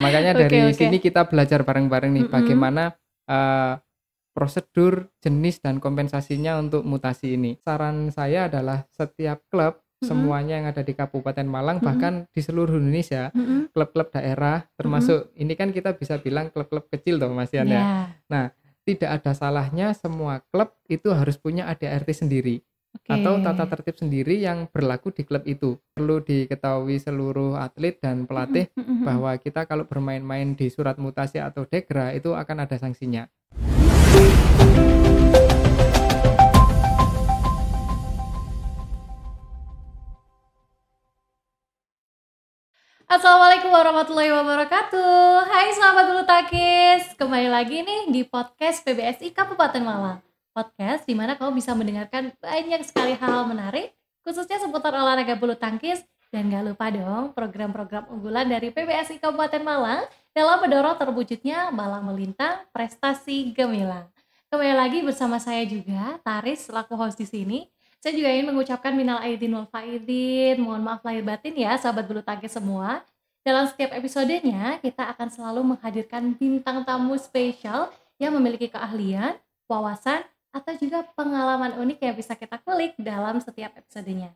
Makanya Oke, dari oke. sini kita belajar bareng-bareng nih Mm-mm. bagaimana prosedur, jenis dan kompensasinya untuk mutasi ini. Saran saya adalah setiap klub Mm-mm. semuanya yang ada di Kabupaten Malang Mm-mm. bahkan di seluruh Indonesia, Mm-mm. klub-klub daerah Mm-mm. termasuk ini kan kita bisa bilang klub-klub kecil dong Mas Yan ya. Ya, Nah, tidak ada salahnya semua klub itu harus punya ADART sendiri oke. atau tata tertib sendiri yang berlaku di klub itu. Perlu diketahui seluruh atlet dan Mm-mm. pelatih Mm-mm. bahwa kita kalau bermain-main di surat mutasi atau degra itu akan ada sanksinya. Assalamualaikum warahmatullahi wabarakatuh. Hai sahabat bulu tangkis, kembali lagi nih di podcast PBSI Kabupaten Malang. Podcast di mana kamu bisa mendengarkan banyak sekali hal menarik, khususnya seputar olahraga bulu tangkis. Dan gak lupa dong program-program unggulan dari PBSI Kabupaten Malang dalam mendorong terwujudnya Malang Melintang Prestasi Gemilang. Kembali lagi bersama saya juga, Taris, selaku host di sini. Saya juga ingin mengucapkan minal aidin wal faidin, mohon maaf lahir batin ya sahabat bulu tangkis semua. Dalam setiap episodenya, kita akan selalu menghadirkan bintang tamu spesial yang memiliki keahlian, wawasan, atau juga pengalaman unik yang bisa kita kulik dalam setiap episodenya.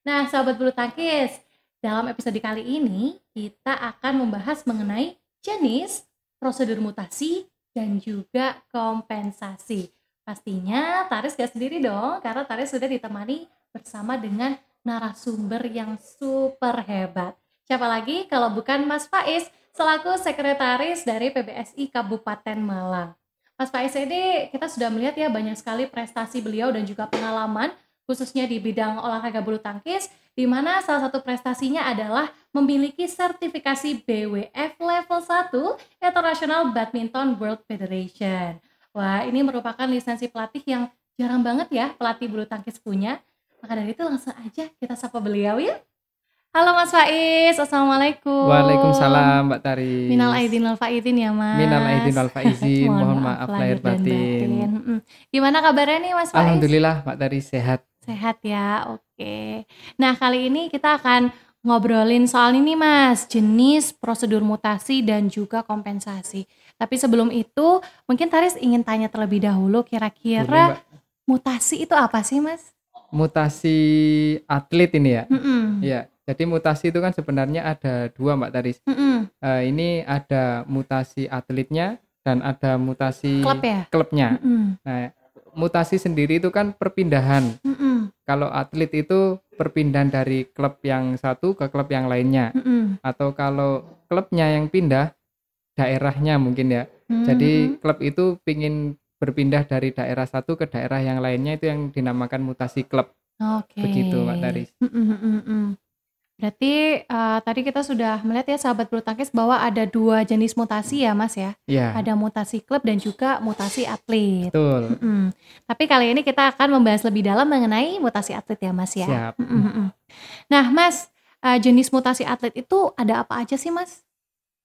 Nah, sahabat bulu tangkis, dalam episode kali ini kita akan membahas mengenai jenis, prosedur mutasi, dan juga kompensasi. Pastinya Taris gak sendiri dong, karena Taris sudah ditemani bersama dengan narasumber yang super hebat. Siapa lagi kalau bukan Mas Faiz, selaku sekretaris dari PBSI Kabupaten Malang. Mas Faiz ini kita sudah melihat ya banyak sekali prestasi beliau dan juga pengalaman, khususnya di bidang olahraga bulu tangkis, di mana salah satu prestasinya adalah memiliki sertifikasi BWF level 1 International Badminton World Federation. Wah, ini merupakan lisensi pelatih yang jarang banget ya pelatih bulu tangkis punya. Maka dari itu langsung aja kita sapa beliau ya. Halo Mas Faiz, Assalamualaikum. Waalaikumsalam Mbak Minal Taris. aidin wal faizin ya Minal aidin Mas. wal faizin, Mohon mohon maaf maaf lahir lahir dan batin. batin. Gimana kabarnya nih Mas Faiz? Alhamdulillah Mbak Taris sehat. Sehat ya, oke. Nah kali ini kita akan ngobrolin soal ini Mas, jenis, prosedur mutasi dan juga kompensasi. Tapi sebelum itu mungkin Taris ingin tanya terlebih dahulu Boleh kira-kira Mbak. mutasi itu apa sih Mas? Mutasi atlet ini ya. Mm-mm. Iya. Jadi mutasi itu kan sebenarnya ada dua Mbak Taris. Mm-mm. Ini ada mutasi atletnya dan ada mutasi Klub ya? klubnya. Mm-mm. Nah, mutasi sendiri itu kan perpindahan. Mm-mm. Kalau atlet itu perpindahan dari klub yang satu ke klub yang lainnya. Mm-mm. Atau kalau klubnya yang pindah, daerahnya mungkin ya. Jadi Mm-mm. klub itu pingin berpindah dari daerah satu ke daerah yang lainnya, itu yang dinamakan mutasi klub. Oke. Begitu Mbak Taris. Berarti tadi kita sudah melihat ya sahabat bulu tangkis bahwa ada dua jenis mutasi ya Mas ya. Iya, Ada mutasi klub dan juga mutasi atlet. betul. Tapi kali ini kita akan membahas lebih dalam mengenai mutasi atlet ya Mas ya. Siap. Nah Mas, jenis mutasi atlet itu ada apa aja sih Mas?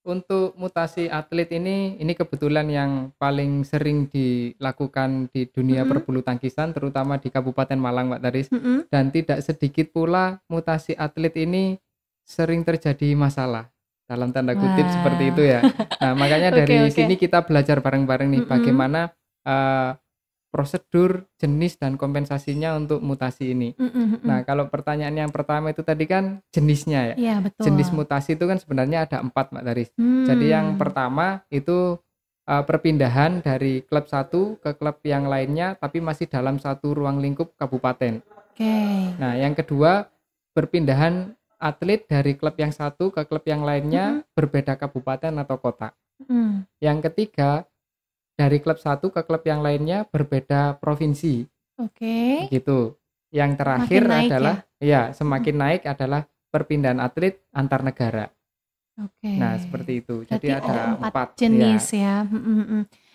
Untuk mutasi atlet ini kebetulan yang paling sering dilakukan di dunia Mm-mm. perbulu tangkisan, terutama di Kabupaten Malang, Mbak Taris. Mm-mm. Dan tidak sedikit pula mutasi atlet ini sering terjadi masalah, dalam tanda kutip seperti itu ya. Nah, makanya dari Oke. sini kita belajar bareng-bareng nih Mm-mm. bagaimana prosedur, jenis dan kompensasinya untuk mutasi ini. Nah, kalau pertanyaan yang pertama itu tadi kan jenisnya ya. Iya betul. Jenis mutasi itu kan sebenarnya ada 4 Mbak Taris. Jadi yang pertama itu perpindahan dari klub satu ke klub yang lainnya tapi masih dalam satu ruang lingkup kabupaten. Oke. Nah, yang kedua perpindahan atlet dari klub yang satu ke klub yang lainnya berbeda kabupaten atau kota. Yang ketiga dari klub satu ke klub yang lainnya berbeda provinsi. Oke. Begitu. Yang terakhir Makin naik adalah semakin naik adalah perpindahan atlet antar negara. Oke. Nah, seperti itu. Jadi Berarti ada ada 4 4 jenis ya.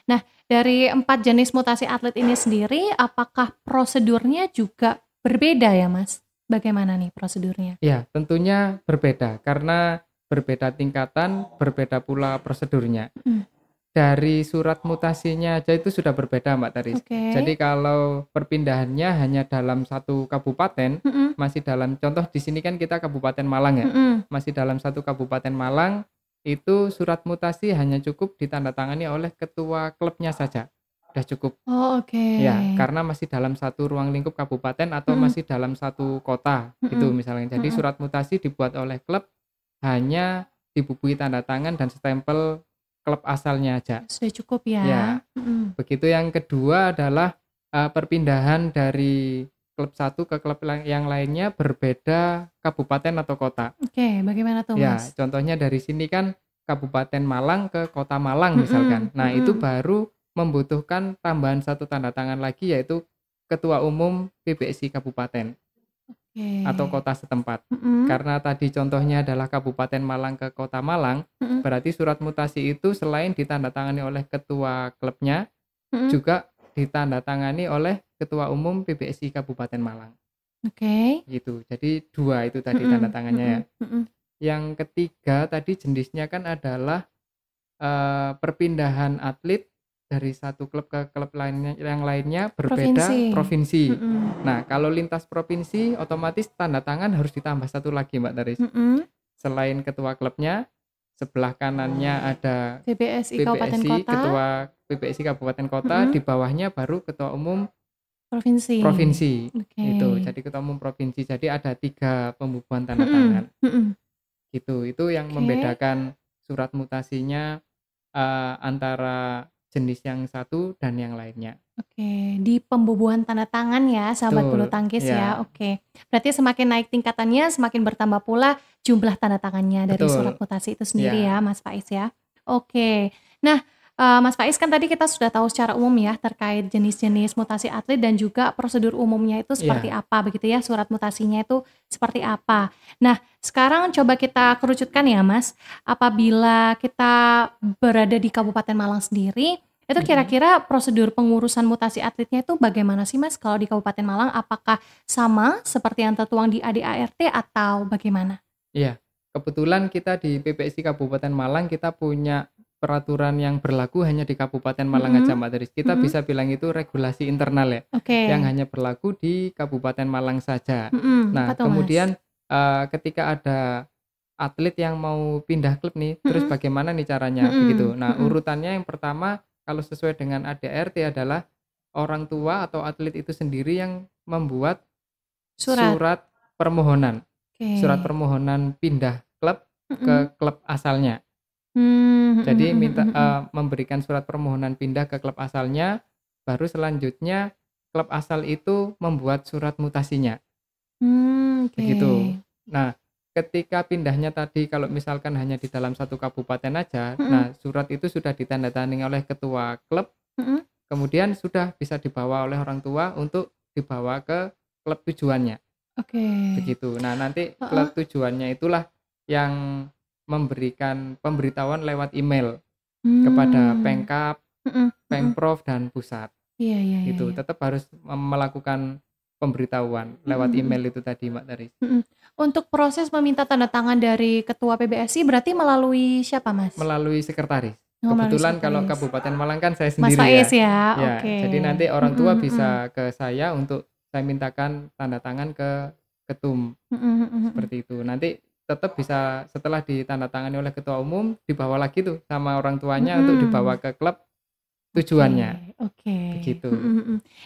Nah, dari 4 jenis mutasi atlet ini sendiri, apakah prosedurnya juga berbeda ya, Mas? Bagaimana nih prosedurnya? Ya, tentunya berbeda karena berbeda tingkatan, berbeda pula prosedurnya. Dari surat mutasinya aja itu sudah berbeda Mbak Taris. Oke. Jadi kalau perpindahannya hanya dalam satu kabupaten, masih dalam contoh di sini kan kita Kabupaten Malang ya. Masih dalam satu Kabupaten Malang, itu surat mutasi hanya cukup ditandatangani oleh ketua klubnya saja. Udah cukup. Oh, oke. Ya, karena masih dalam satu ruang lingkup kabupaten atau masih dalam satu kota gitu misalnya. Jadi surat mutasi dibuat oleh klub hanya dibubui tanda tangan dan stempel klub asalnya aja. Sudah cukup ya. Ya. Begitu yang kedua adalah perpindahan dari klub satu ke klub yang lainnya berbeda kabupaten atau kota. Oke, bagaimana tuh Ya, Mas? contohnya dari sini kan Kabupaten Malang ke Kota Malang misalkan. Nah, itu baru membutuhkan tambahan satu tanda tangan lagi, yaitu Ketua Umum PBSI Kabupaten atau kota setempat. Karena tadi contohnya adalah Kabupaten Malang ke Kota Malang, berarti surat mutasi itu selain ditandatangani oleh ketua klubnya, juga ditandatangani oleh Ketua Umum PBSI Kabupaten Malang. Oke. Gitu. Jadi 2 itu tadi tanda tangannya ya. Yang ketiga tadi jenisnya kan adalah perpindahan atlet dari satu klub ke klub lainnya yang lainnya berbeda provinsi. Nah, kalau lintas provinsi otomatis tanda tangan harus ditambah satu lagi Mbak Taris. Selain ketua klubnya, sebelah kanannya ada PBSI Kabupaten Kota, ketua PBSI Kabupaten Kota, di bawahnya baru ketua umum provinsi. Itu jadi ketua umum provinsi. Jadi ada 3 pembubuhan tanda tangan. Gitu. Itu yang membedakan surat mutasinya antara jenis yang satu dan yang lainnya. Oke, di pembubuhan tanda tangan ya, sahabat bulu tangkis ya. Oke. Berarti semakin naik tingkatannya, semakin bertambah pula jumlah tanda tangannya dari surat mutasi itu sendiri ya, Mas Faiz ya. Oke. Nah, Mas Faiz kan tadi kita sudah tahu secara umum ya terkait jenis-jenis mutasi atlet dan juga prosedur umumnya itu seperti apa begitu ya, surat mutasinya itu seperti apa. Nah, sekarang coba kita kerucutkan ya Mas, apabila kita berada di Kabupaten Malang sendiri, itu kira-kira prosedur pengurusan mutasi atletnya itu bagaimana sih Mas kalau di Kabupaten Malang? Apakah sama seperti yang tertuang di ADART atau bagaimana? Iya, kebetulan kita di PPSI Kabupaten Malang kita punya peraturan yang berlaku hanya di Kabupaten Malang aja Mbak Taris. Kita bisa bilang itu regulasi internal ya, yang hanya berlaku di Kabupaten Malang saja. Nah, kemudian ketika ada atlet yang mau pindah klub nih, terus bagaimana nih caranya begitu. Nah, urutannya yang pertama kalau sesuai dengan ADART adalah orang tua atau atlet itu sendiri yang membuat surat permohonan. Surat permohonan pindah klub ke klub asalnya. Jadi minta memberikan surat permohonan pindah ke klub asalnya, baru selanjutnya klub asal itu membuat surat mutasinya. Begitu. Nah, ketika pindahnya tadi kalau misalkan hanya di dalam satu kabupaten aja, nah surat itu sudah ditandatangani oleh ketua klub, kemudian sudah bisa dibawa oleh orang tua untuk dibawa ke klub tujuannya. Begitu. Nah, nanti klub tujuannya itulah yang memberikan pemberitahuan lewat email kepada Pemkab, Pemprov dan pusat. Gitu. Tetap harus melakukan pemberitahuan lewat email itu tadi Mbak Taris. Untuk proses meminta tanda tangan dari ketua PBSI berarti melalui siapa Mas? Melalui sekretaris. Kebetulan kalau Kabupaten Malang kan saya Mas sendiri Faiz ya. Jadi nanti orang tua bisa ke saya untuk saya mintakan tanda tangan ke ketum. Seperti itu. Nanti tetap bisa setelah ditandatangani oleh ketua umum dibawa lagi tuh sama orang tuanya untuk dibawa ke klub tujuannya. Begitu.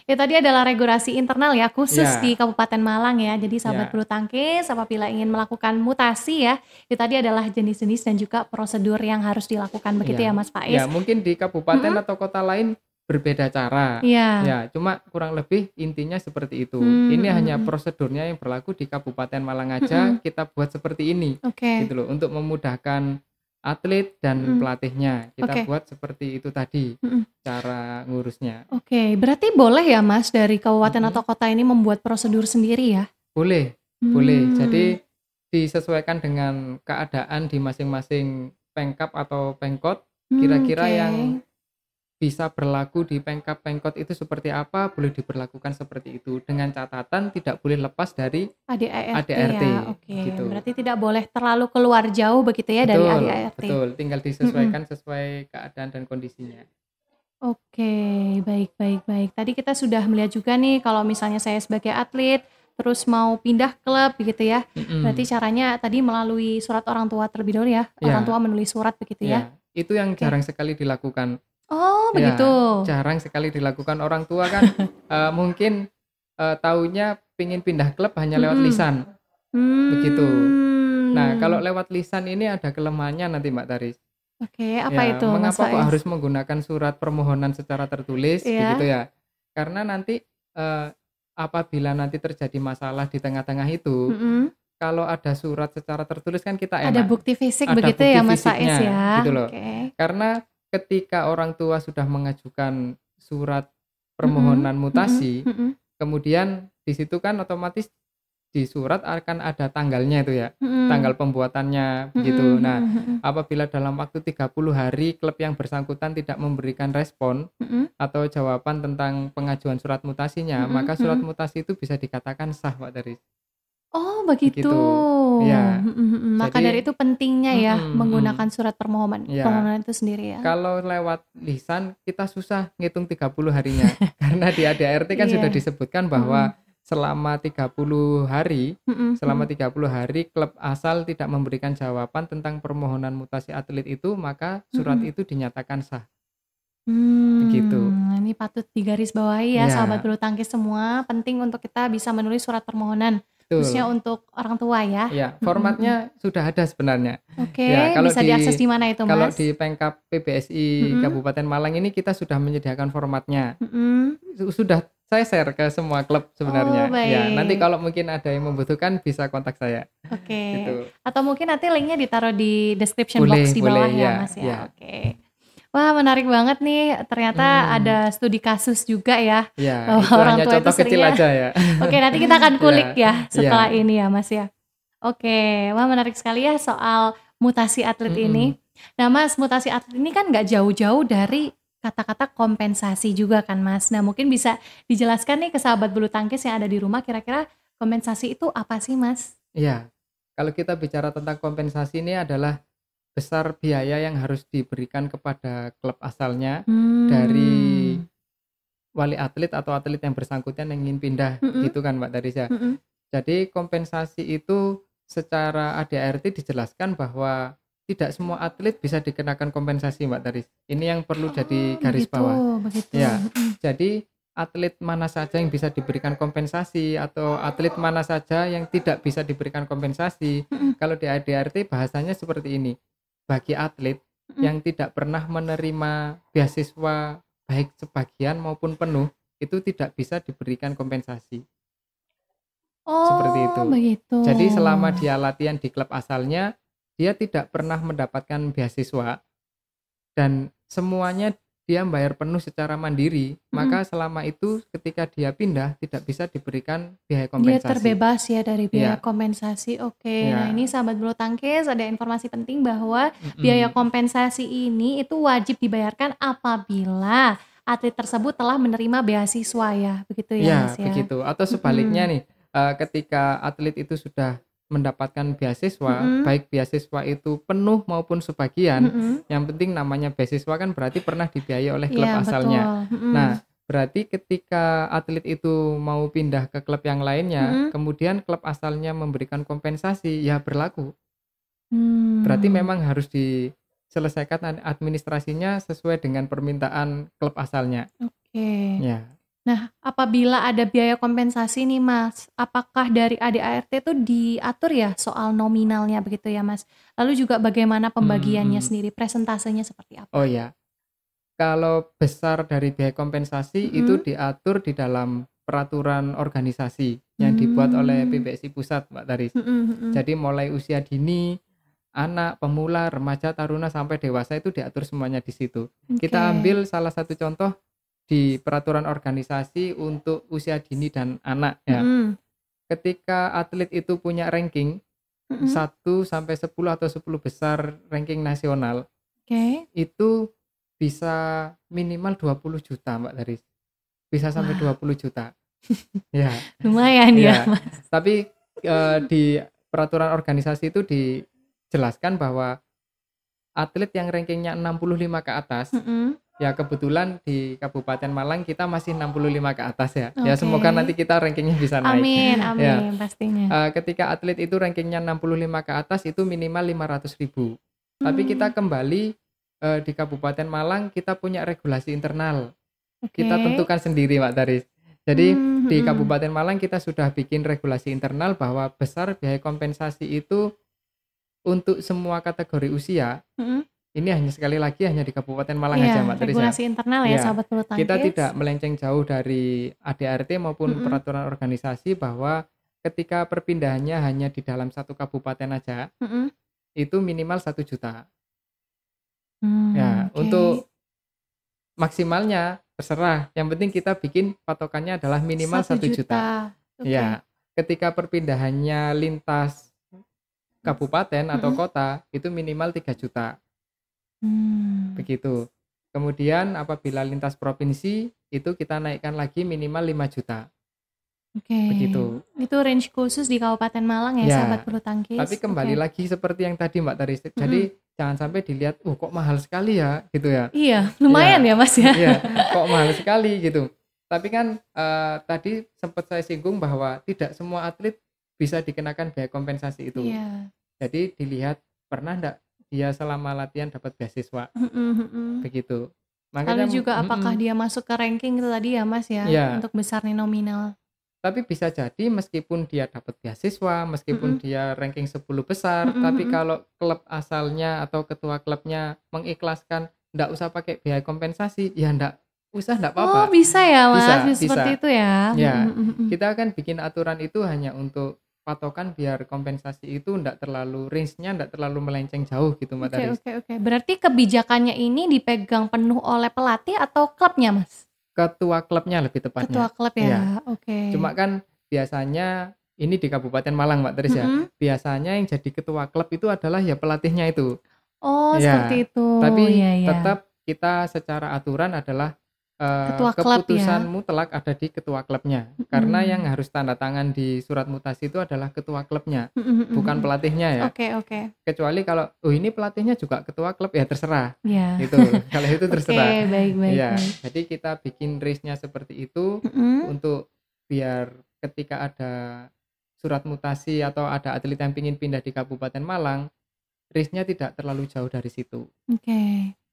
Ya tadi adalah regulasi internal ya khusus di Kabupaten Malang ya. Jadi sahabat bulu tangkis apabila ingin melakukan mutasi ya, itu tadi adalah jenis-jenis dan juga prosedur yang harus dilakukan begitu ya Mas Faiz. Ya mungkin di kabupaten atau kota lain berbeda cara. Ya, cuma kurang lebih intinya seperti itu. Ini hanya prosedurnya yang berlaku di Kabupaten Malang aja kita buat seperti ini. Gitu loh, untuk memudahkan atlet dan pelatihnya kita buat seperti itu tadi cara ngurusnya. Berarti boleh ya Mas dari kabupaten atau kota ini membuat prosedur sendiri ya? Boleh. Jadi disesuaikan dengan keadaan di masing-masing Pemkab atau Pemkot. Kira-kira yang bisa berlaku di Pemkab Pemkot itu seperti apa, boleh diberlakukan seperti itu dengan catatan tidak boleh lepas dari ADART ya. Gitu. Berarti tidak boleh terlalu keluar jauh begitu ya dari ADART. Betul, tinggal disesuaikan sesuai keadaan dan kondisinya. Baik. Tadi kita sudah melihat juga nih kalau misalnya saya sebagai atlet terus mau pindah klub begitu ya. Berarti caranya tadi melalui surat orang tua terlebih dahulu ya. Orang tua menulis surat begitu ya. Itu yang jarang sekali dilakukan. Oh, begitu. Jarang sekali dilakukan. Orang tua kan mungkin taunya pingin pindah klub hanya lewat lisan. Begitu. Nah, kalau lewat lisan ini ada kelemahannya nanti Mbak Taris. Oke, apa itu? Mengapa kok harus menggunakan surat permohonan secara tertulis begitu ya? Karena nanti apabila nanti terjadi masalah di tengah-tengah itu, kalau ada surat secara tertulis kan kita enak. Ada bukti fisik begitu ya Mas Faiz ya. Gitu loh. Karena ketika orang tua sudah mengajukan surat permohonan mutasi, kemudian di situ kan otomatis di surat akan ada tanggalnya itu ya, tanggal pembuatannya begitu. Nah, apabila dalam waktu 30 hari klub yang bersangkutan tidak memberikan respon atau jawaban tentang pengajuan surat mutasinya, maka surat mutasi itu bisa dikatakan sah Pak Taris. Oh begitu. Ya. Maka dari itu pentingnya ya menggunakan surat permohonan itu sendiri ya. Kalau lewat lisan kita susah ngitung 30 harinya karena di ADART kan sudah disebutkan bahwa selama 30 hari klub asal tidak memberikan jawaban tentang permohonan mutasi atlet itu, maka surat itu dinyatakan sah. Begitu. Ini patut digarisbawahi ya sahabat bulu tangkis semua, penting untuk kita bisa menulis surat permohonan. Khususnya untuk orang tua ya. Ya, formatnya sudah ada sebenarnya. Oke, kalau bisa diakses di mana itu Mas? Kalau di Pemkab PBSI Kabupaten Malang ini kita sudah menyediakan formatnya. Sudah saya share ke semua klub sebenarnya. Ya, nanti kalau mungkin ada yang membutuhkan bisa kontak saya. Oke. Gitu. Atau mungkin nanti linknya ditaruh di description box di bawah ya Mas ya. Oke. Wah menarik banget nih, ternyata ada studi kasus juga ya. Bahwa itu orang tua itu seringnya aja ya. Oke, nanti kita akan kulik ya setelah ini ya Mas ya. Oke, wah menarik sekali ya soal mutasi atlet ini. Nah Mas, mutasi atlet ini kan gak jauh-jauh dari kata-kata kompensasi juga kan Mas. Nah mungkin bisa dijelaskan nih ke sahabat bulu tangkis yang ada di rumah, kira-kira kompensasi itu apa sih Mas? Iya, kalau kita bicara tentang kompensasi ini adalah besar biaya yang harus diberikan kepada klub asalnya dari wali atlet atau atlet yang bersangkutan yang ingin pindah gitu kan Mbak Tarisya. Jadi kompensasi itu secara ADART dijelaskan bahwa tidak semua atlet bisa dikenakan kompensasi Mbak Taris. Ini yang perlu jadi garis bawah. Ya, jadi atlet mana saja yang bisa diberikan kompensasi atau atlet mana saja yang tidak bisa diberikan kompensasi. Kalau di ADART bahasanya seperti ini. Bagi atlet yang tidak pernah menerima beasiswa baik sebagian maupun penuh, itu tidak bisa diberikan kompensasi. Seperti itu. Begitu. Jadi selama dia latihan di klub asalnya, dia tidak pernah mendapatkan beasiswa dan semuanya dia bayar penuh secara mandiri, maka selama itu ketika dia pindah tidak bisa diberikan biaya kompensasi. Dia terbebas ya dari biaya kompensasi. Oke. Nah ini sahabat bulu tangkis ada informasi penting bahwa biaya kompensasi ini itu wajib dibayarkan apabila atlet tersebut telah menerima beasiswa ya, begitu ya Mas ya. Begitu. Atau sebaliknya nih, ketika atlet itu sudah mendapatkan beasiswa, baik beasiswa itu penuh maupun sebagian, yang penting namanya beasiswa kan berarti pernah dibiayai oleh klub asalnya. Nah, berarti ketika atlet itu mau pindah ke klub yang lainnya, kemudian klub asalnya memberikan kompensasi, ya berlaku. Berarti memang harus diselesaikan administrasinya sesuai dengan permintaan klub asalnya. Oke. Ya. Nah, apabila ada biaya kompensasi nih Mas, apakah dari ADART itu diatur ya soal nominalnya begitu ya Mas? Lalu juga bagaimana pembagiannya sendiri, presentasenya seperti apa? Oh ya, kalau besar dari biaya kompensasi itu diatur di dalam peraturan organisasi yang dibuat oleh PBSI Pusat Mbak Taris. Jadi mulai usia dini, anak, pemula, remaja, taruna sampai dewasa itu diatur semuanya di situ. Kita ambil salah satu contoh di peraturan organisasi untuk usia dini dan anak ya. Ketika atlet itu punya ranking 1 sampai 10 atau 10 besar ranking nasional. Itu bisa minimal 20 juta Mbak Taris. Bisa sampai 20 juta. Ya. Lumayan ya Mas. Tapi di peraturan organisasi itu dijelaskan bahwa atlet yang rankingnya 65 ke atas Ya kebetulan di Kabupaten Malang kita masih 65 ke atas ya. Ya semoga nanti kita rankingnya bisa naik. Amin, Ya. pastinya. Ketika atlet itu rankingnya 65 ke atas itu minimal 500.000. Tapi kita kembali di Kabupaten Malang kita punya regulasi internal. Kita tentukan sendiri Mbak Taris. Jadi di Kabupaten Malang kita sudah bikin regulasi internal bahwa besar biaya kompensasi itu untuk semua kategori usia. Ini sekali lagi hanya di Kabupaten Malang aja Mbak Taris. Regulasi internal ya sahabat bulu tangkis. Kita tidak melenceng jauh dari ADART maupun peraturan organisasi bahwa ketika perpindahannya hanya di dalam satu kabupaten aja, itu minimal 1 juta. Untuk maksimalnya terserah. Yang penting kita bikin patokannya adalah minimal 1 juta. Ya, ketika perpindahannya lintas kabupaten atau kota itu minimal 3 juta. Begitu. Kemudian apabila lintas provinsi itu kita naikkan lagi minimal 5 juta. Begitu. Itu range khusus di Kabupaten Malang ya sahabat bulu tangkis. Tapi kembali lagi seperti yang tadi Mbak Taris. Jadi jangan sampai dilihat kok mahal sekali ya gitu ya. Iya, lumayan ya Mas ya. Iya, kok mahal sekali gitu. Tapi kan tadi sempat saya singgung bahwa tidak semua atlet bisa dikenakan biaya kompensasi itu. Jadi dilihat pernah enggak dia selama latihan dapat beasiswa. Begitu. Makanya lalu juga apakah dia masuk ke ranking itu tadi ya Mas ya, untuk besarnya nominal. Tapi bisa jadi meskipun dia dapat beasiswa, meskipun dia ranking 10 besar, tapi kalau klub asalnya atau ketua klubnya mengikhlaskan enggak usah pakai biaya kompensasi, ya enggak usah, enggak apa-apa. Oh, bisa ya Mas, bisa. Seperti itu ya. Ya, kita akan bikin aturan itu hanya untuk patokan biar kompensasi itu enggak terlalu range-nya enggak terlalu melenceng jauh gitu Mbak Taris. Oke. Berarti kebijakannya ini dipegang penuh oleh pelatih atau klubnya Mas? Ketua klubnya lebih tepatnya. Ketua klub ya. Oke. Cuma kan biasanya ini di Kabupaten Malang Mbak Taris ya. Biasanya yang jadi ketua klub itu adalah ya pelatihnya itu. Oh, seperti itu. Tapi tetap kita secara aturan adalah keputusan mutlak ada di ketua klubnya. Karena yang harus tanda tangan di surat mutasi itu adalah ketua klubnya, bukan pelatihnya ya. Oke. Kecuali kalau ini pelatihnya juga ketua klub ya terserah. Gitu. Kalau itu terserah. Baik. Jadi kita bikin race-nya seperti itu untuk biar ketika ada surat mutasi atau ada atlet yang ingin pindah di Kabupaten Malang, race-nya tidak terlalu jauh dari situ.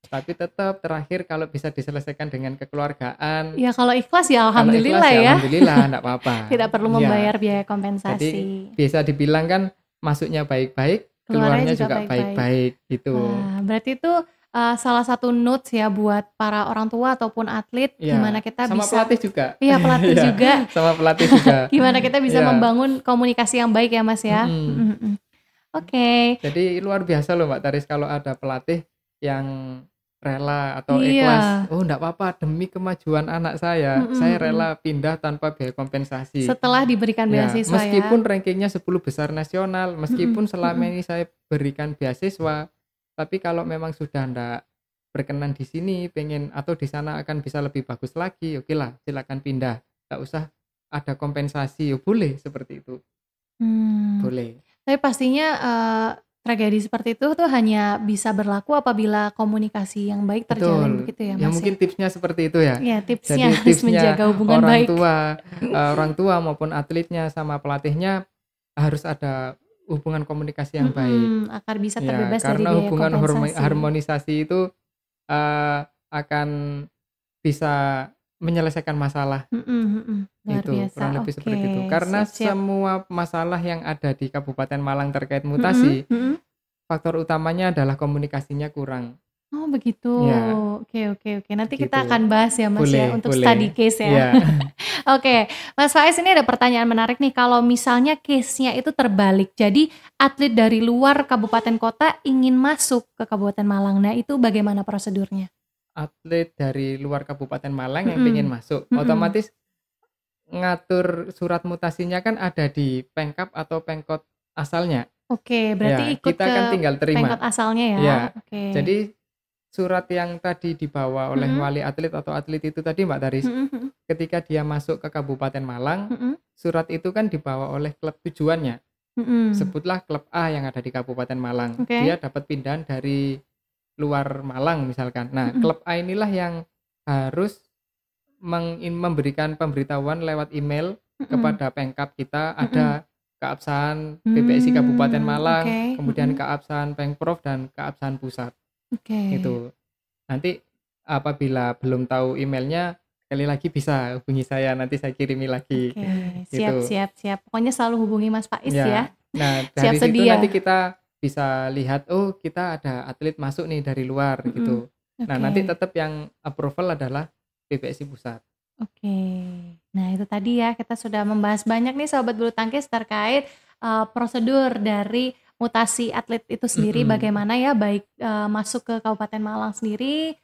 Tapi tetap terakhir kalau bisa diselesaikan dengan kekeluargaan. Ya kalau ikhlas ya alhamdulillah ya. Alhamdulillah enggak apa-apa. Tidak perlu membayar biaya kompensasi. Jadi bisa dibilang kan masuknya baik-baik, keluarnya juga baik-baik gitu. Nah, berarti itu salah satu notes ya buat para orang tua ataupun atlet gimana kita sama bisa pelatih juga. Iya, pelatih juga. Sama pelatih juga. Gimana kita bisa membangun komunikasi yang baik ya Mas ya. Oke. Jadi luar biasa loh Mbak Taris kalau ada pelatih yang rela atau ikhlas. Oh enggak apa-apa demi kemajuan anak saya rela pindah tanpa biaya kompensasi. Setelah diberikan beasiswa meskipun rankingnya 10 besar nasional, meskipun selama ini saya berikan beasiswa, tapi kalau memang sudah enggak berkenan di sini, pengen atau di sana akan bisa lebih bagus lagi, oke lah silakan pindah. Enggak usah ada kompensasi, boleh seperti itu. Boleh. Tapi pastinya tragedi seperti itu tuh hanya bisa berlaku apabila komunikasi yang baik terjalin. Begitu ya Mas. Ya mungkin tipsnya seperti itu ya. Iya, tipsnya harus menjaga hubungan baik. Orang tua maupun atletnya sama pelatihnya harus ada hubungan komunikasi yang baik. Agar bisa terbebas dari karena biaya hubungan kompensasi. harmonisasi itu akan bisa menyelesaikan masalah. Luar biasa. Kurang lebih seperti itu. Karena semua masalah yang ada di Kabupaten Malang terkait mutasi, faktor utamanya adalah komunikasinya kurang. Oh begitu. Ya. Oke. Nanti kita akan bahas ya Mas ya untuk boleh. study case ya. Oke, Mas Faiz, ini ada pertanyaan menarik nih. Kalau misalnya case-nya itu terbalik, jadi atlet dari luar kabupaten kota ingin masuk ke Kabupaten Malang, nah itu bagaimana prosedurnya? Atlet dari luar Kabupaten Malang yang ingin masuk, otomatis ngatur surat mutasinya kan ada di Pemkab atau Pemkot asalnya. Oke, berarti ikut kita ke kan tinggal terima. Pemkot asalnya ya. Ya. Oke. Jadi surat yang tadi dibawa oleh wali atlet atau atlet itu tadi Mbak Taris, ketika dia masuk ke Kabupaten Malang, surat itu kan dibawa oleh klub tujuannya. Sebutlah klub A yang ada di Kabupaten Malang. Dia dapat pindahan dari luar Malang misalkan. Nah, klub A inilah yang harus memberikan pemberitahuan lewat email kepada Pengkap kita ada keabsahan PBSI Kabupaten Malang, kemudian keabsahan Pengprov dan keabsahan pusat. Gitu. Nanti apabila belum tahu emailnya, sekali lagi bisa hubungi saya, nanti saya kirimi lagi. Siap. Pokoknya selalu hubungi Mas Faiz ya. Nah, dari situ nanti kita bisa lihat, oh kita ada atlet masuk nih dari luar gitu. Nah, nanti tetap yang approval adalah PBSI Pusat. Nah itu tadi ya, kita sudah membahas banyak nih Sobat Bulu Tangkis terkait prosedur dari mutasi atlet itu sendiri, bagaimana ya, baik masuk ke Kabupaten Malang sendiri,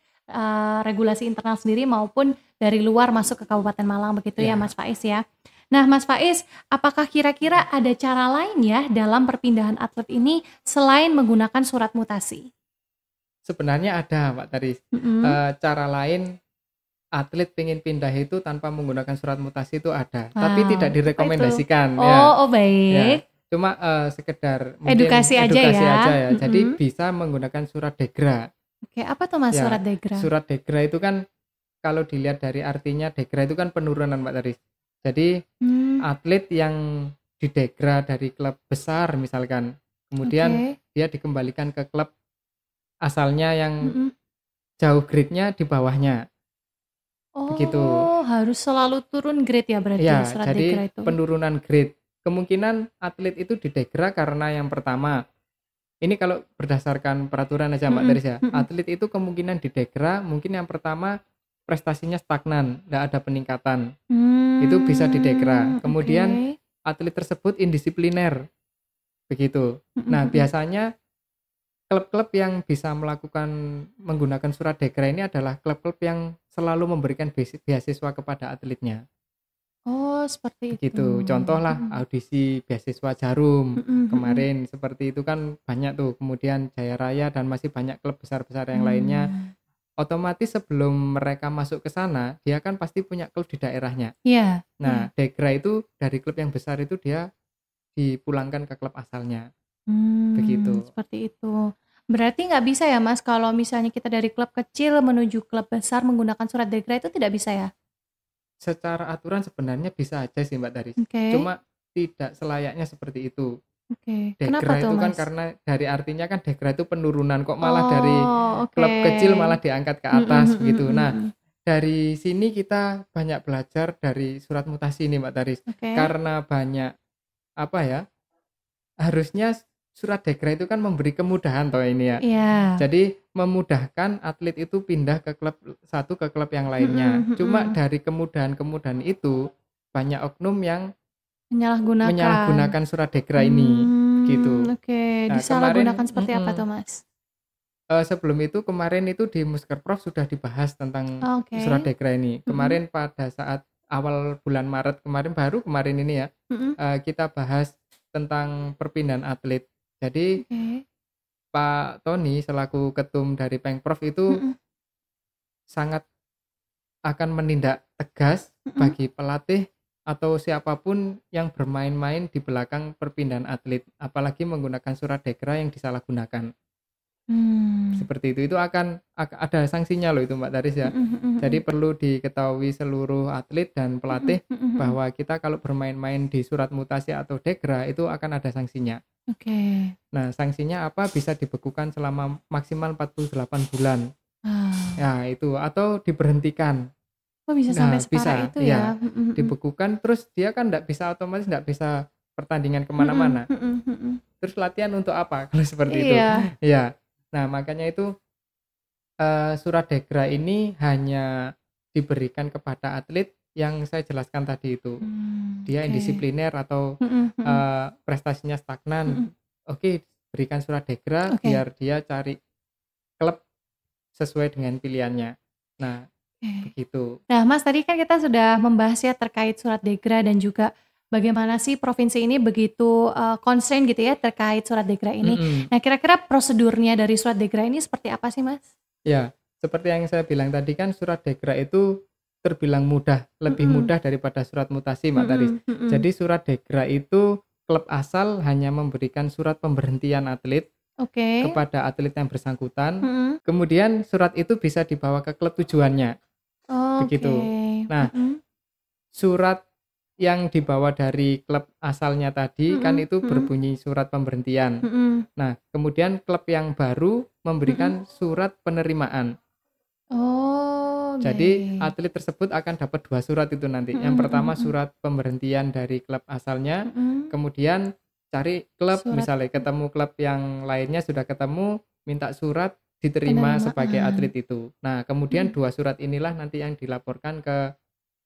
regulasi internal sendiri maupun dari luar masuk ke Kabupaten Malang, begitu ya Mas Faiz ya. Nah Mas Faiz, apakah kira-kira ada cara lain ya dalam perpindahan atlet ini selain menggunakan surat mutasi? Sebenarnya ada Mbak Taris, cara lain atlet pengen pindah itu tanpa menggunakan surat mutasi itu ada, tapi tidak direkomendasikan. Baik. Ya. Cuma sekedar edukasi aja ya. Jadi bisa menggunakan surat degra. Apa tuh Mas surat degra? Surat degra itu kan kalau dilihat dari artinya, degra itu kan penurunan Mbak Taris. Jadi atlet yang didegra dari klub besar misalkan, kemudian dia dikembalikan ke klub asalnya yang jauh grade-nya di bawahnya. Begitu. Harus selalu turun grade ya berarti surat degra itu. Penurunan grade. Kemungkinan atlet itu didegra karena yang pertama, ini kalau berdasarkan peraturan aja Mbak Taris ya, atlet itu kemungkinan didegra mungkin yang pertama prestasinya stagnan, tidak ada peningkatan. Itu bisa didegra. Kemudian atlet tersebut indisipliner. Begitu. Nah, biasanya klub-klub yang bisa menggunakan surat degra ini adalah klub-klub yang selalu memberikan beasiswa kepada atletnya. Seperti itu. Contoh lah audisi beasiswa Jarum kemarin seperti itu kan banyak tuh. Kemudian Jaya Raya dan masih banyak klub besar-besar yang lainnya. Otomatis sebelum mereka masuk ke sana, dia kan pasti punya klub di daerahnya. Nah, degra itu dari klub yang besar itu dia dipulangkan ke klub asalnya. Begitu. Seperti itu. Berarti nggak bisa ya Mas, kalau misalnya kita dari klub kecil menuju klub besar menggunakan surat degra itu tidak bisa ya? Secara aturan sebenarnya bisa aja sih Mbak Taris. Cuma tidak selayaknya seperti itu. Degra Kenapa itu tuh, kan Mas? karena dari artinya kan degra itu penurunan, kok malah dari klub kecil malah diangkat ke atas begitu. Nah, dari sini kita banyak belajar dari surat mutasi ini Mbak Taris. Karena banyak harusnya surat degra itu kan memberi kemudahan toh ini ya. Jadi memudahkan atlet itu pindah ke klub satu ke klub yang lainnya. Cuma dari kemudahan-kemudahan itu banyak oknum yang menyalahgunakan surat degra ini gitu. Nah, disalahgunakan seperti apa tuh Mas? Sebelum itu kemarin itu di Muskerprov sudah dibahas tentang surat degra ini. Kemarin pada saat awal bulan Maret kemarin ini ya, kita bahas tentang perpindahan atlet. Jadi Pak Tony selaku ketum dari Pengprov itu sangat akan menindak tegas bagi pelatih atau siapapun yang bermain-main di belakang perpindahan atlet, apalagi menggunakan surat degra yang disalahgunakan. Seperti itu akan ada sanksinya loh itu Mbak Taris ya. Jadi perlu diketahui seluruh atlet dan pelatih bahwa kita kalau bermain-main di surat mutasi atau degra itu akan ada sanksinya. Nah, sanksinya apa? Bisa dibekukan selama maksimal 48 bulan. Ya itu, atau diberhentikan. Bisa sampai separah itu ya. Dibekukan, terus dia kan otomatis nggak bisa pertandingan kemana-mana. Terus latihan untuk apa kalau seperti itu? Ya. Nah, makanya itu surat degra ini hanya diberikan kepada atlet yang saya jelaskan tadi itu. Dia indisipliner atau prestasinya stagnan. Berikan surat degra biar dia cari klub sesuai dengan pilihannya. Nah, begitu. Nah, Mas, tadi kan kita sudah membahas ya terkait surat degra dan juga bagaimana sih provinsi ini begitu concern gitu ya terkait surat degra ini. Nah, kira-kira prosedurnya dari surat degra ini seperti apa sih, Mas? Ya, seperti yang saya bilang tadi kan surat degra itu terbilang mudah, lebih mudah daripada surat mutasi, Mbak Taris. Jadi surat degra itu klub asal hanya memberikan surat pemberhentian atlet kepada atlet yang bersangkutan. Kemudian surat itu bisa dibawa ke klub tujuannya. Begitu. Nah, surat yang dibawa dari klub asalnya tadi kan itu berbunyi surat pemberhentian. Nah, kemudian klub yang baru memberikan surat penerimaan. Jadi atlet tersebut akan dapat 2 surat itu nanti. Yang pertama surat pemberhentian dari klub asalnya, kemudian cari klub, misalnya ketemu klub yang lainnya sudah ketemu, minta surat diterima sebagai atlet itu. Nah, kemudian 2 surat inilah nanti yang dilaporkan ke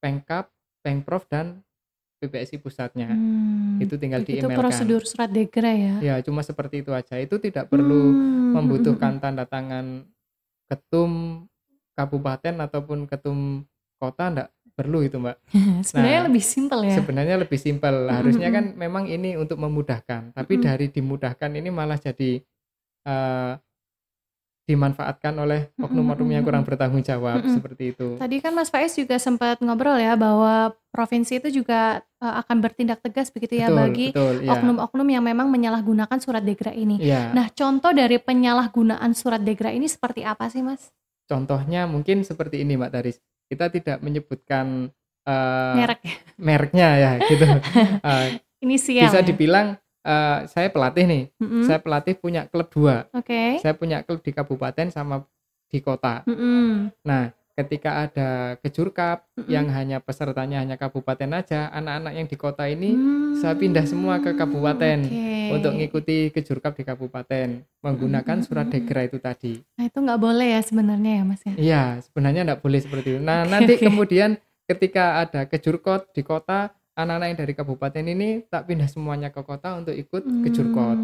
Pemkab, Pemprov dan PBSI pusatnya. Itu tinggal di-emailkan. Itu prosedur surat degra ya? Ya, cuma seperti itu aja. Itu tidak perlu membutuhkan tanda tangan ketum kabupaten ataupun ketum kota, enggak perlu itu, Mbak. Sebenarnya lebih simpel ya? Sebenarnya lebih simpel. Harusnya kan memang ini untuk memudahkan. Tapi dari dimudahkan ini malah jadi dimanfaatkan oleh oknum-oknum yang kurang bertanggung jawab, seperti itu. Tadi kan Mas Faiz juga sempat ngobrol ya bahwa provinsi itu juga akan bertindak tegas begitu ya bagi oknum-oknum yang memang menyalahgunakan surat degra ini. Nah, contoh dari penyalahgunaan surat degra ini seperti apa sih, Mas? Contohnya mungkin seperti ini, Mbak Taris. Kita tidak menyebutkan mereknya ya gitu. Inisial. Bisa dibilang saya pelatih nih, saya pelatih punya klub 2. Saya punya klub di kabupaten sama di kota. Nah, ketika ada kejurkap yang hanya pesertanya hanya kabupaten aja, anak-anak yang di kota ini saya pindah semua ke kabupaten untuk ngikuti kejurkap di kabupaten menggunakan surat degra itu tadi. Nah, itu nggak boleh ya sebenarnya ya, Mas ya? Iya, sebenarnya nggak boleh seperti itu. Nah, nanti kemudian ketika ada kejurkot di kota, anak-anak yang dari kabupaten ini tak pindah semuanya ke kota untuk ikut kejurkot.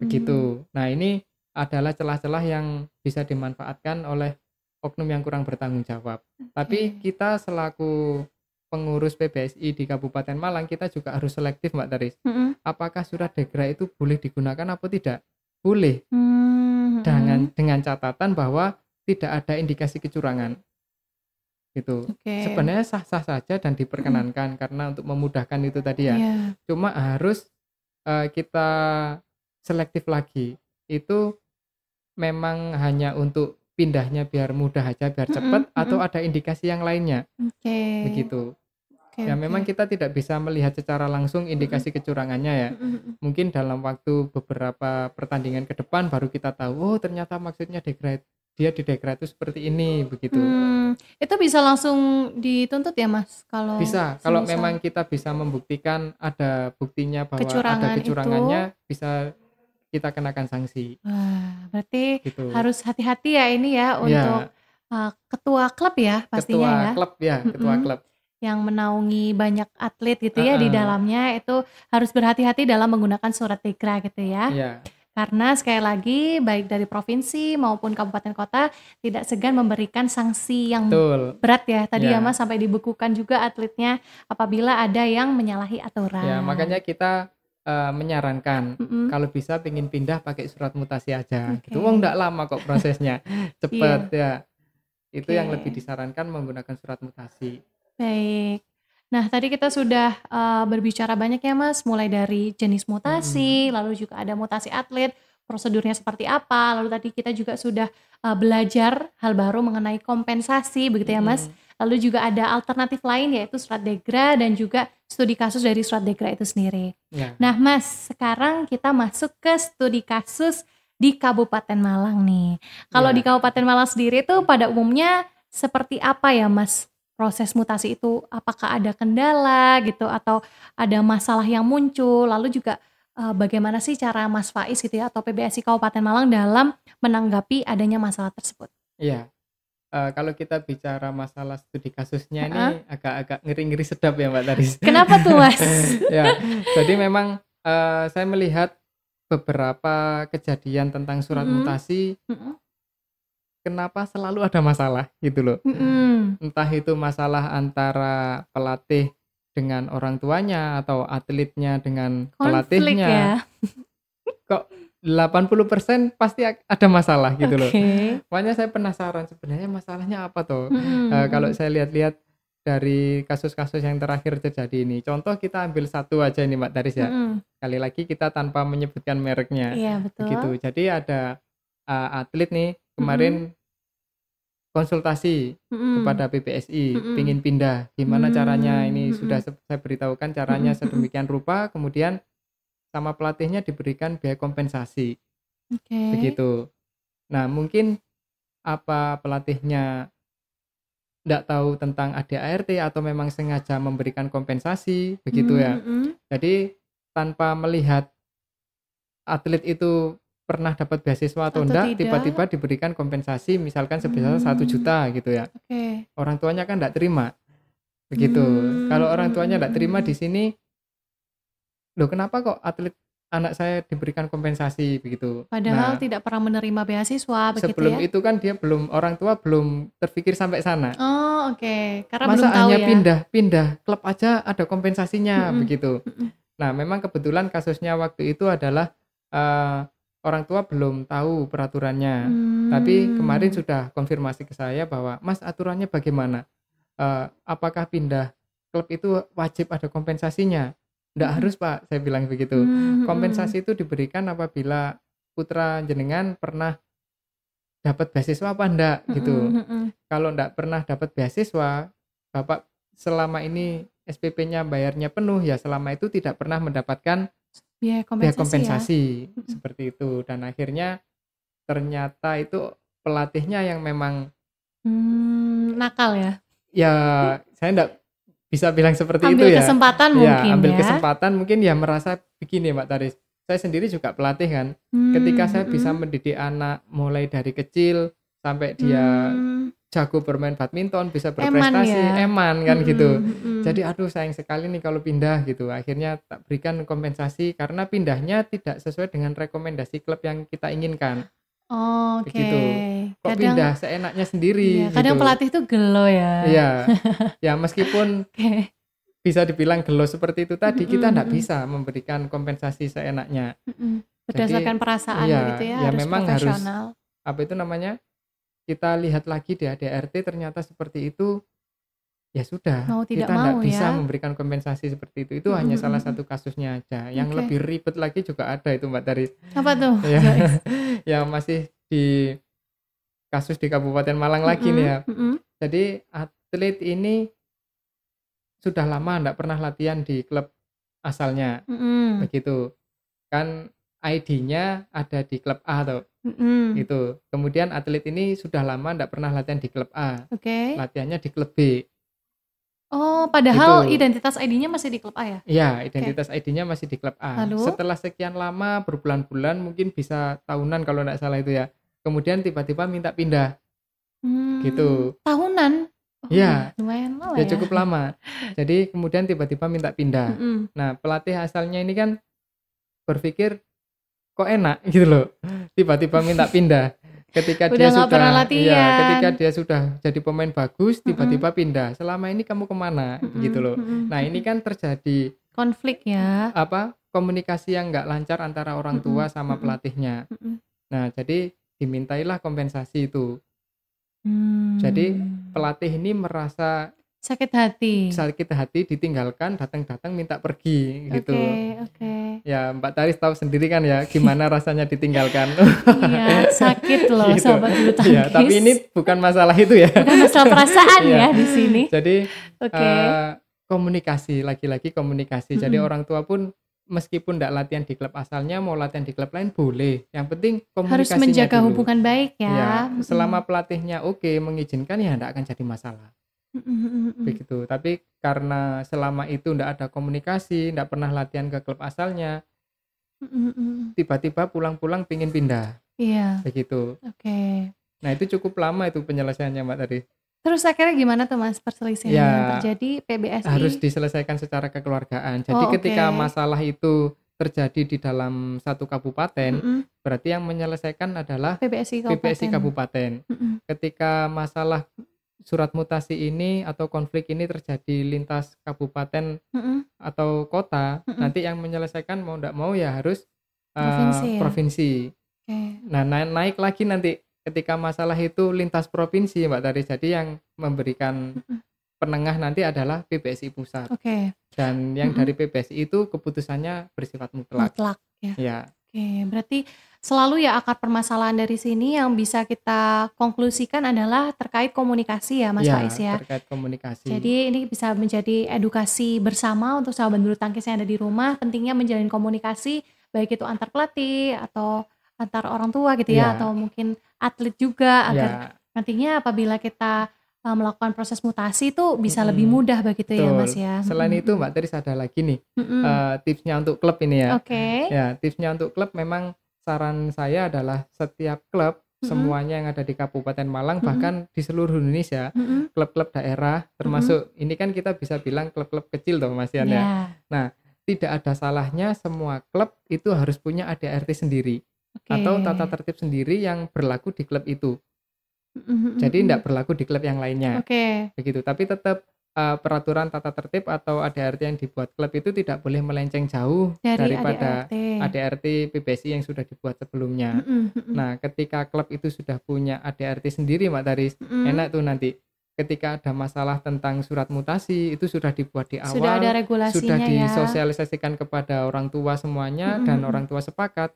Begitu. Nah, ini adalah celah-celah yang bisa dimanfaatkan oleh oknum yang kurang bertanggung jawab. Tapi kita selaku pengurus PBSI di Kabupaten Malang, kita juga harus selektif, Mbak Taris. Apakah surat degra itu boleh digunakan atau tidak? Boleh. Dengan catatan bahwa tidak ada indikasi kecurangan. Gitu. Sebenarnya sah-sah saja dan diperkenankan karena untuk memudahkan itu tadi ya. Cuma harus kita selektif lagi. Itu memang hanya untuk pindahnya biar mudah aja, biar cepat, atau ada indikasi yang lainnya. Begitu. Memang kita tidak bisa melihat secara langsung indikasi kecurangannya ya. Mungkin dalam waktu beberapa pertandingan ke depan baru kita tahu, oh ternyata maksudnya dia di degra itu seperti ini, begitu. Itu bisa langsung dituntut ya, Mas? Kalau bisa, kalau memang kita bisa membuktikan ada buktinya bahwa ada kecurangannya, bisa kita kenakan sanksi. Wah, berarti gitu. Harus hati-hati ya ini ya untuk ketua klub ya pastinya ketua klub yang menaungi banyak atlet gitu ya di dalamnya, itu harus berhati-hati dalam menggunakan surat degra gitu ya. Karena sekali lagi baik dari provinsi maupun kabupaten kota tidak segan memberikan sanksi yang berat ya. Tadi ya Mas sampai dibekukan juga atletnya apabila ada yang menyalahi aturan. Ya, makanya kita menyarankan kalau bisa pengen pindah pakai surat mutasi aja. Gitu. Wong enggak lama kok prosesnya. Cepat ya. Itu yang lebih disarankan menggunakan surat mutasi. Baik. Nah, tadi kita sudah berbicara banyak ya Mas, mulai dari jenis mutasi, lalu juga ada mutasi atlet, prosedurnya seperti apa, lalu tadi kita juga sudah belajar hal baru mengenai kompensasi begitu ya Mas. Lalu juga ada alternatif lain yaitu surat degra dan juga studi kasus dari surat degra itu sendiri. Nah Mas, sekarang kita masuk ke studi kasus di Kabupaten Malang nih. Kalau di Kabupaten Malang sendiri tuh pada umumnya seperti apa ya Mas? Proses mutasi itu apakah ada kendala gitu atau ada masalah yang muncul, lalu juga bagaimana sih cara Mas Faiz gitu ya atau PBSI Kabupaten Malang dalam menanggapi adanya masalah tersebut? Iya, kalau kita bicara masalah studi kasusnya ini agak-agak ngeri-ngeri sedap ya Mbak Taris. Kenapa tuh Mas? Ya, jadi memang saya melihat beberapa kejadian tentang surat mutasi. Kenapa selalu ada masalah gitu loh. Entah itu masalah antara pelatih dengan orang tuanya atau atletnya dengan pelatihnya. Ya? Kok 80% pasti ada masalah gitu loh. Makanya saya penasaran sebenarnya masalahnya apa tuh. Kalau saya lihat-lihat dari kasus-kasus yang terakhir terjadi ini. Contoh kita ambil satu aja ini Mbak Taris ya. Kali lagi kita tanpa menyebutkan mereknya. Iya, betul. Begitu. Jadi ada atlet nih kemarin konsultasi kepada PBSI, pingin pindah. Gimana caranya? Ini sudah saya beritahukan caranya sedemikian rupa, kemudian sama pelatihnya diberikan biaya kompensasi. Begitu. Nah, mungkin apa pelatihnya tidak tahu tentang ADART atau memang sengaja memberikan kompensasi, begitu ya. Jadi tanpa melihat atlet itu pernah dapat beasiswa atau enggak, tiba-tiba diberikan kompensasi misalkan sebesar 1 juta gitu ya. Orang tuanya kan enggak terima. Begitu. Kalau orang tuanya enggak terima di sini, loh kenapa kok atlet anak saya diberikan kompensasi begitu. Padahal tidak pernah menerima beasiswa begitu sebelum ya. Itu kan dia belum, orang tua belum terpikir sampai sana. Oh, oke. Karena masa belum tahu hanya ya. pindah klub aja ada kompensasinya begitu. Nah, memang kebetulan kasusnya waktu itu adalah orang tua belum tahu peraturannya. Tapi kemarin sudah konfirmasi ke saya bahwa, "Mas, aturannya bagaimana? Apakah pindah klub itu wajib ada kompensasinya?" Nggak harus Pak, saya bilang begitu. Kompensasi itu diberikan apabila putra jenengan pernah dapat beasiswa apa enggak gitu. Kalau enggak pernah dapat beasiswa, Bapak selama ini SPP-nya bayarnya penuh, ya selama itu tidak pernah mendapatkan biaya kompensasi ya? Seperti itu. Dan akhirnya ternyata itu pelatihnya yang memang nakal ya. Ya, saya enggak bisa bilang seperti ambil itu ya. Kesempatan ya, mungkin ambil ya. kesempatan mungkin ya, merasa begini Mbak Taris. Saya sendiri juga pelatih kan. Ketika saya bisa mendidik anak mulai dari kecil sampai dia jago bermain badminton, bisa berprestasi, eman kan gitu. Jadi aduh sayang sekali nih kalau pindah gitu. Akhirnya tak berikan kompensasi karena pindahnya tidak sesuai dengan rekomendasi klub yang kita inginkan. Begitu. Kok kadang, pindah seenaknya sendiri. Iya, kadang gitu. Pelatih tuh gelo ya. Iya. Ya meskipun bisa dibilang gelo seperti itu tadi, kita enggak bisa memberikan kompensasi seenaknya. Berdasarkan perasaan iya, gitu ya, ya harus memang profesional. Harus apa itu namanya? Kita lihat lagi di ADART ternyata seperti itu. Ya sudah, kita enggak bisa memberikan kompensasi seperti itu. Itu hanya salah satu kasusnya aja. Yang lebih ribet lagi juga ada itu Mbak Taris. Apa tuh? Ya, ya masih di kasus di Kabupaten Malang lagi nih ya. Jadi atlet ini sudah lama enggak pernah latihan di klub asalnya. Begitu. Kan ID-nya ada di klub A tuh. Gitu. Kemudian atlet ini sudah lama enggak pernah latihan di klub A. Latihannya di klub B. Oh, padahal gitu. Identitas ID-nya masih di klub A ya? Iya, identitas ID-nya masih di klub A. Lalu? Setelah sekian lama, berbulan-bulan, mungkin bisa tahunan kalau enggak salah itu ya. Kemudian tiba-tiba minta pindah. Gitu. Tahunan? Iya. Lumayan lama ya. Cukup lama. Jadi kemudian tiba-tiba minta pindah. Nah, pelatih asalnya ini kan berpikir kok enak gitu loh. Tiba-tiba minta pindah. Ketika dia sudah ketika dia sudah jadi pemain bagus, tiba-tiba pindah. Selama ini kamu kemana gitu loh. Nah, ini kan terjadi konflik ya. Komunikasi yang enggak lancar antara orang tua sama pelatihnya. Nah, jadi dimintailah kompensasi itu. Jadi pelatih ini merasa sakit hati ditinggalkan, datang-datang minta pergi gitu. Ya Mbak Taris tahu sendiri kan ya gimana rasanya ditinggalkan. Iya, sakit loh gitu. Sahabat bulu tangkis. Ya, tapi ini bukan masalah itu ya. Bukan masalah perasaan ya di sini. Jadi komunikasi, lagi-lagi komunikasi. Jadi orang tua pun meskipun tidak latihan di klub asalnya, mau latihan di klub lain boleh. Yang penting komunikasinya harus menjaga dulu. Hubungan baik ya. Selama pelatihnya mengizinkan ya tidak akan jadi masalah. Begitu. Tapi karena selama itu tidak ada komunikasi, tidak pernah latihan ke klub asalnya, tiba-tiba pulang-pulang pingin pindah. Iya. Begitu. Nah itu cukup lama itu penyelesaiannya Mbak tadi. Terus akhirnya gimana tuh Mas perselisihan yang terjadi PBSI? Harus diselesaikan secara kekeluargaan. Jadi ketika masalah itu terjadi di dalam satu kabupaten, berarti yang menyelesaikan adalah PBSI kabupaten. Ketika masalah surat mutasi ini atau konflik ini terjadi lintas kabupaten atau kota, nanti yang menyelesaikan mau tidak mau ya harus provinsi. Nah naik lagi nanti ketika masalah itu lintas provinsi Mbak Tari, jadi yang memberikan penengah nanti adalah PBSI Pusat. Dan yang dari PBSI itu keputusannya bersifat mutlak. Ya. Ya. Berarti selalu ya akar permasalahan dari sini yang bisa kita konklusikan adalah terkait komunikasi ya Mas Faiz ya. Terkait komunikasi. Jadi ini bisa menjadi edukasi bersama untuk sahabat bulu tangkis yang ada di rumah, pentingnya menjalin komunikasi baik itu antar pelatih atau antar orang tua gitu ya, atau mungkin atlet juga agar nantinya apabila kita melakukan proses mutasi itu bisa lebih mudah begitu ya Mas ya. Selain itu Mbak Teris ada lagi nih tipsnya untuk klub ini ya. Ya, tipsnya untuk klub memang saran saya adalah setiap klub semuanya yang ada di Kabupaten Malang bahkan di seluruh Indonesia, klub-klub daerah termasuk ini kan kita bisa bilang klub-klub kecil toh Mas Yan ya. Nah, tidak ada salahnya semua klub itu harus punya ADART sendiri atau tata tertib sendiri yang berlaku di klub itu. Jadi tidak berlaku di klub yang lainnya. Begitu. Tapi tetap peraturan tata tertib atau ADART yang dibuat klub itu tidak boleh melenceng jauh daripada ADART PBSI yang sudah dibuat sebelumnya. Nah, ketika klub itu sudah punya ADART sendiri Mbak Taris, enak tuh nanti ketika ada masalah tentang surat mutasi itu sudah dibuat di awal, sudah ada regulasinya, sudah disosialisasikan kepada orang tua semuanya dan orang tua sepakat.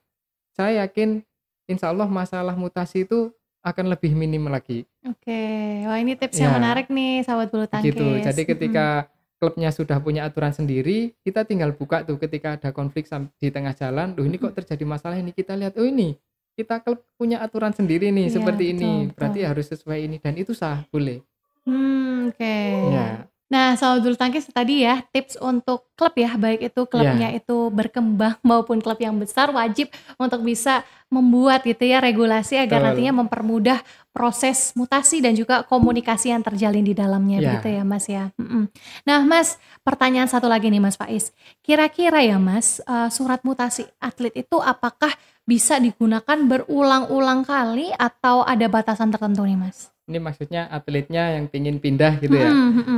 Saya yakin insya Allah masalah mutasi itu akan lebih minim lagi. Wah ini tips yang menarik nih sahabat bulu tangkis. Gitu. Jadi ketika klubnya sudah punya aturan sendiri, kita tinggal buka tuh ketika ada konflik di tengah jalan, ini kok terjadi masalah ini, kita lihat, oh ini kita klub punya aturan sendiri nih seperti ini, berarti harus sesuai ini dan itu sah, boleh. Nah sahabat bulu tangkis tadi ya tips untuk klub ya, baik itu klubnya itu berkembang maupun klub yang besar, wajib untuk bisa membuat gitu ya regulasi agar nantinya mempermudah proses mutasi dan juga komunikasi yang terjalin di dalamnya begitu ya Mas ya. Nah Mas, pertanyaan satu lagi nih Mas Faiz, kira-kira ya Mas, surat mutasi atlet itu apakah bisa digunakan berulang-ulang kali atau ada batasan tertentu nih Mas? Ini maksudnya atletnya yang pingin pindah gitu ya.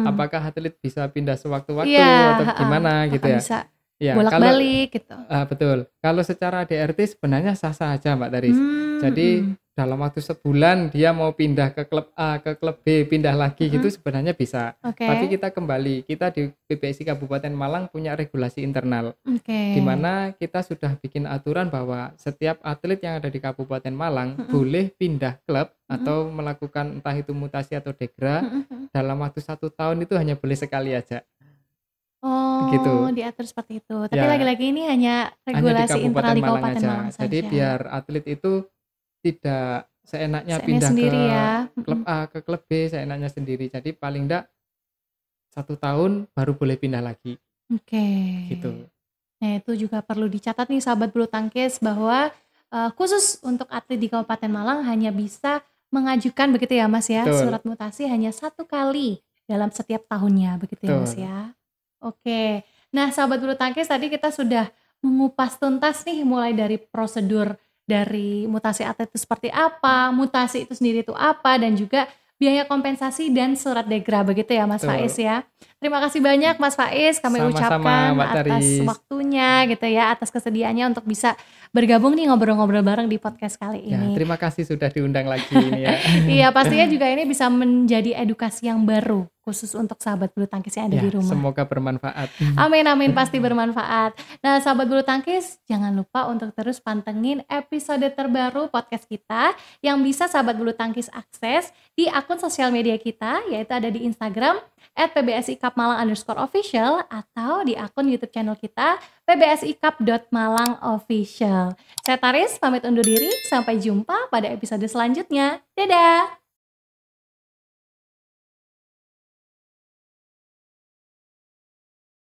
Apakah atlet bisa pindah sewaktu-waktu atau gimana gitu ya? Bisa bolak-balik gitu. Betul. Kalau secara ADART sebenarnya sah-sah aja Mbak Taris. Jadi dalam waktu sebulan dia mau pindah ke klub A ke klub B, pindah lagi gitu sebenarnya bisa. Tapi kita di PBSI Kabupaten Malang punya regulasi internal. Di mana kita sudah bikin aturan bahwa setiap atlet yang ada di Kabupaten Malang boleh pindah klub atau melakukan entah itu mutasi atau degra dalam waktu 1 tahun itu hanya boleh sekali aja. Begitu. Diatur seperti itu. Tapi lagi-lagi ini hanya regulasi internal di Kabupaten Malang saja. Jadi biar atlet itu tidak seenaknya pindah sendiri ke klub A ke klub B seenaknya sendiri. Jadi paling enggak 1 tahun baru boleh pindah lagi. Gitu. Nah itu juga perlu dicatat nih sahabat bulu tangkis bahwa khusus untuk atlet di Kabupaten Malang hanya bisa mengajukan begitu ya Mas ya, surat mutasi hanya 1 kali dalam setiap tahunnya begitu ya Mas ya. Nah sahabat bulu tangkis tadi kita sudah mengupas tuntas nih mulai dari prosedur dari mutasi atlet itu seperti apa, mutasi itu sendiri itu apa, dan juga biaya kompensasi dan surat degra begitu ya Mas Faiz ya. Terima kasih banyak Mas Faiz, kami ucapkan atas waktunya gitu ya, atas kesediaannya untuk bisa bergabung nih ngobrol-ngobrol bareng di podcast kali ini. Terima kasih sudah diundang lagi ini ya. Iya pastinya juga ini bisa menjadi edukasi yang baru khusus untuk sahabat bulu tangkis yang ada di rumah. Semoga bermanfaat. Amin pasti bermanfaat. Nah sahabat bulu tangkis jangan lupa untuk terus pantengin episode terbaru podcast kita yang bisa sahabat bulu tangkis akses di akun sosial media kita, yaitu ada di Instagram @pbsicupmalang_official atau di akun YouTube channel kita pbsicup.malangofficial. Saya Taris pamit undur diri, sampai jumpa pada episode selanjutnya. Dadah.